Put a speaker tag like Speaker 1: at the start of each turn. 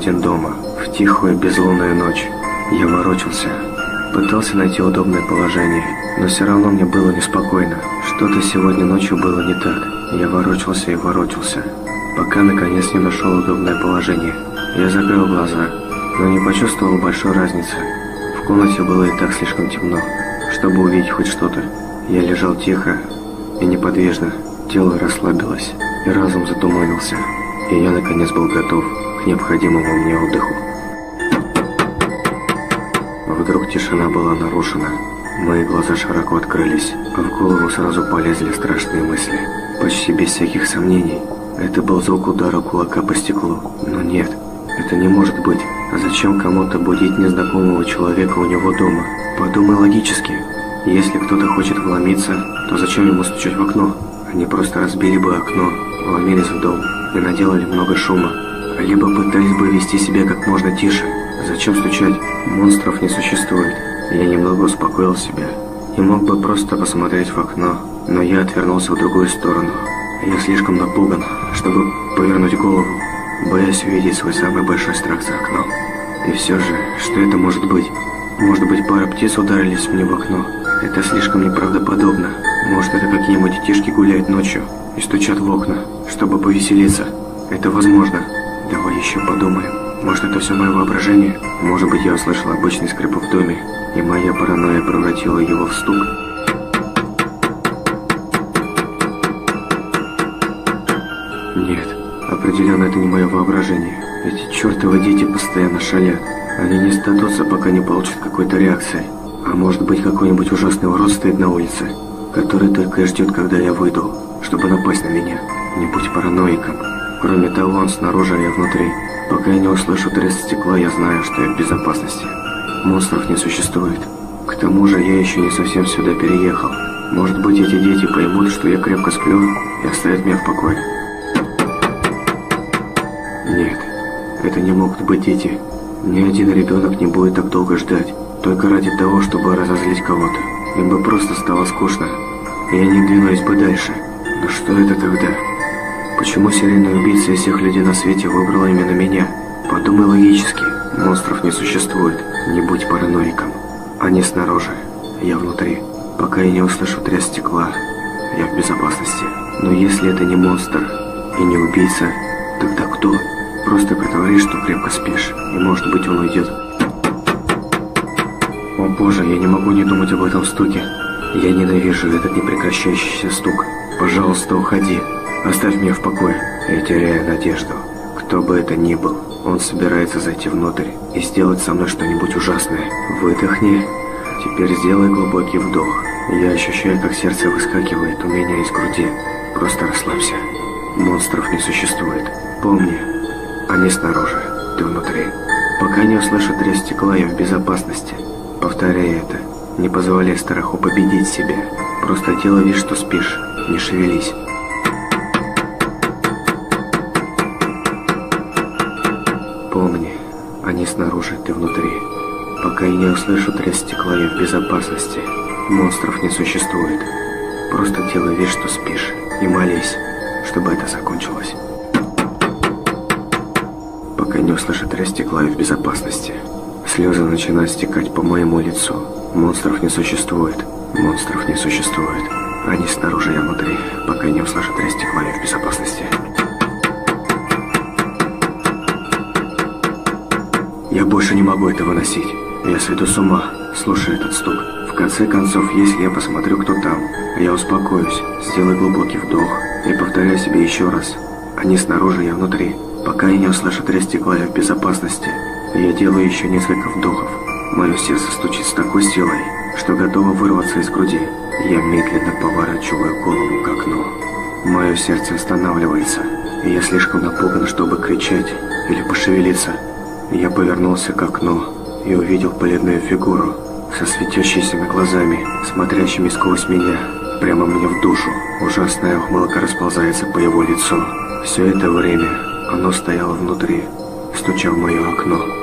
Speaker 1: один дома, в тихую безлунную ночь. Я ворочался, пытался найти удобное положение, но все равно мне было неспокойно. Что-то сегодня ночью было не так. Я ворочался и ворочался, пока наконец не нашел удобное положение. Я закрыл глаза, но не почувствовал большой разницы. В комнате было и так слишком темно, чтобы увидеть хоть что-то. Я лежал тихо и неподвижно, тело расслабилось, и разум затуманился, и я наконец был готов к необходимому мне отдыху. Вдруг тишина была нарушена. Мои глаза широко открылись, а в голову сразу полезли страшные мысли. Почти без всяких сомнений, это был звук удара кулака по стеклу. Но нет, это не может быть. А зачем кому-то будить незнакомого человека у него дома? Подумай логически. Если кто-то хочет вломиться, то зачем ему стучать в окно? Они просто разбили бы окно, вломились в дом и наделали много шума. Либо пытались бы вести себя как можно тише. Зачем стучать? Монстров не существует. Я немного успокоил себя и мог бы просто посмотреть в окно, но я отвернулся в другую сторону. Я слишком напуган, чтобы повернуть голову, боясь увидеть свой самый большой страх за окном. И все же, что это может быть? Может быть, пара птиц ударились мне в окно? Это слишком неправдоподобно. Может, это какие-нибудь детишки гуляют ночью и стучат в окна, чтобы повеселиться? Это возможно. Давай еще подумаем. Может, это все мое воображение? Может быть, я услышал обычный скрип в доме, и моя паранойя превратила его в стук? Нет, определенно это не мое воображение. Эти чертовы дети постоянно шалят. Они не сдадутся, пока не получат какой-то реакции. А может быть, какой-нибудь ужасный урод стоит на улице, который только и ждет, когда я выйду, чтобы напасть на меня. Не будь параноиком. Кроме того, он снаружи, а я внутри. Пока я не услышу треск стекла, я знаю, что я в безопасности. Монстров не существует. К тому же, я еще не совсем сюда переехал. Может быть, эти дети поймут, что я крепко сплю, и оставят меня в покое. Нет, это не могут быть дети. Ни один ребенок не будет так долго ждать, только ради того, чтобы разозлить кого-то. Им бы просто стало скучно, и они двинулись бы дальше. Но что это тогда? Почему серийный убийца из всех людей на свете выбрал именно меня? Подумай логически. Монстров не существует. Не будь параноиком. Они снаружи, я внутри. Пока я не услышу треск стекла, я в безопасности. Но если это не монстр и не убийца, тогда кто? Просто притворись, что крепко спишь, и может быть он уйдет. О боже, я не могу не думать об этом стуке. Я ненавижу этот непрекращающийся стук. Пожалуйста, уходи. Оставь меня в покое. Я теряю надежду. Кто бы это ни был, он собирается зайти внутрь и сделать со мной что-нибудь ужасное. Выдохни. Теперь сделай глубокий вдох. Я ощущаю, как сердце выскакивает у меня из груди. Просто расслабься. Монстров не существует. Помни, они снаружи, ты внутри. Пока не услышу треск стекла, я в безопасности. Повторяй это. Не позволяй страху победить себя. Просто делай вид, что спишь. Не шевелись. Помни, они снаружи, ты внутри. Пока я не услышу треск стекла, я в безопасности. Монстров не существует. Просто делай вид, что спишь. И молись, чтобы это закончилось. Пока не услышу треск стекла, я в безопасности. Слезы начинают стекать по моему лицу. Монстров не существует. Монстров не существует. Они снаружи, я внутри. Пока я не услышу треск стекла, я в безопасности. Я больше не могу это выносить. Я сойду с ума, слушая этот стук. В конце концов, если я посмотрю, кто там, я успокоюсь, сделаю глубокий вдох и повторяю себе еще раз. Они снаружи, я внутри. Пока я не услышу треск стекла, я в безопасности. Я делаю еще несколько вдохов. Мое сердце стучит с такой силой, что готово вырваться из груди. Я медленно поворачиваю голову к окну. Мое сердце останавливается, и я слишком напуган, чтобы кричать или пошевелиться. Я повернулся к окну и увидел бледную фигуру со светящимися глазами, смотрящими сквозь меня, прямо мне в душу. Ужасная ухмылка расползается по его лицу. Все это время оно стояло внутри, стуча в мое окно.